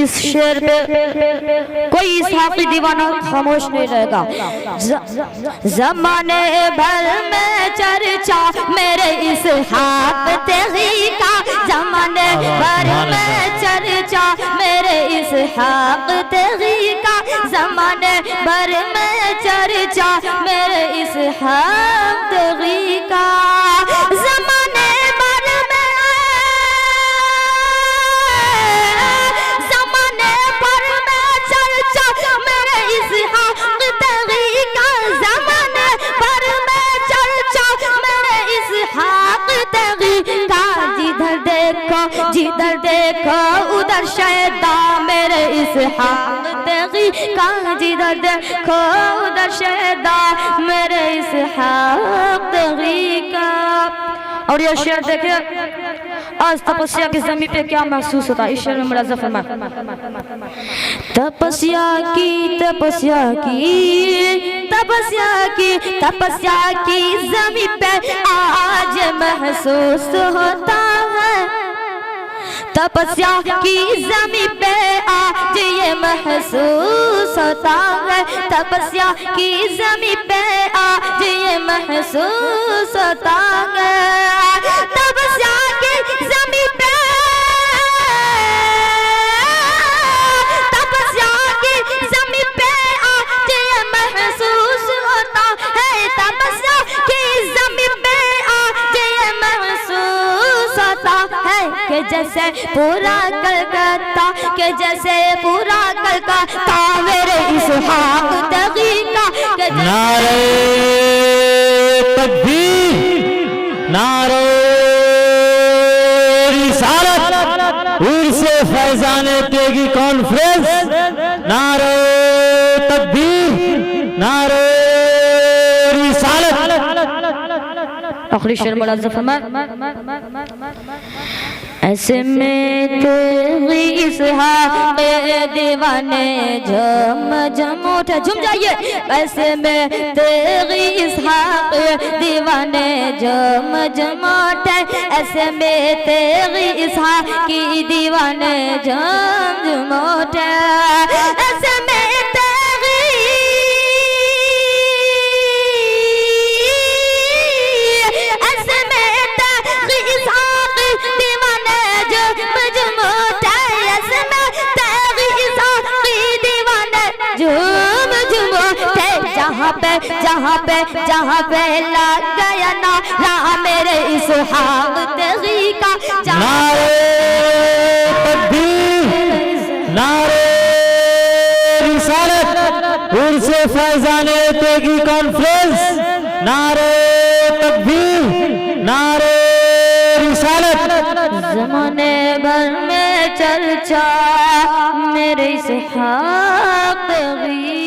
इस शेर पे कोई इसहाक़ी दीवाना खामोश नहीं रहेगा। ज़माने भर में चर्चा मेरे इसहाक़ तेगी का, ज़माने भर में चर्चा मेरे इसहाक़ तेगी का, ज़माने भर में चर्चा मेरे इसहाक़ तेगी का। ज़माने भर में चर्चा मेरे इसहाक़ तेगी का, ज़माने भर में चर्चा मेरे इसहाक़ तेगी का। जिधर देखो उधर शैदा मेरे इसहाक़ तेगी का, जिधर देखो उधर शैदा मेरे इसहाक़ तेगी का। और ये शेर देखे आज तपस्या की ज़मीन पे क्या महसूस होता है। इस शेर में मुलाज़ा फरमा तपस्या की तपस्या की तपस्या की तपस्या की ज़मीन पे आज महसूस होता है, तपस्या की ज़मीन पे आज ये महसूस होता है, तपस्या की ज़मीन पे आज ये महसूस होता है। तपस्या की ज़मीन पे तपस्या की ज़मीन पे आज ये महसूस होता है, तपस्या की ज़मीन पे आज ये महसूस होता है कि जैसे पूरा कलकत्ता, के जैसे पूरा कलकत्ता मेरे इसहाक़ तेगी का। नारे तकबीर, नारे रिसालत, उर्से फैज़ाने तेगी कॉन्फ्रेंस, नारे तकबीर, नारे रिसालत। आखिरी शेर मुलाज़ा फरमा ऐसे में तेगी इसहाक़ दीवाने झूम झूम उठे, झूम जाइए। ऐसे में तेगी इसहाक़ दीवाने झूम झूम उठे, ऐसे में तेगी इसहाक़ की दीवाने झूम झूम उठे। ऐसे में जहाँ पे लग गया ना मेरे इसहाक़ तेगी का। नारे तकबीर, नारे रिसालत, उर्से फैज़ाने तेगी कॉन्फ्रेंस, नारे तकबीर, नारे रिसालत। ज़माने भर में चर्चा मेरे इसहाक़ तेगी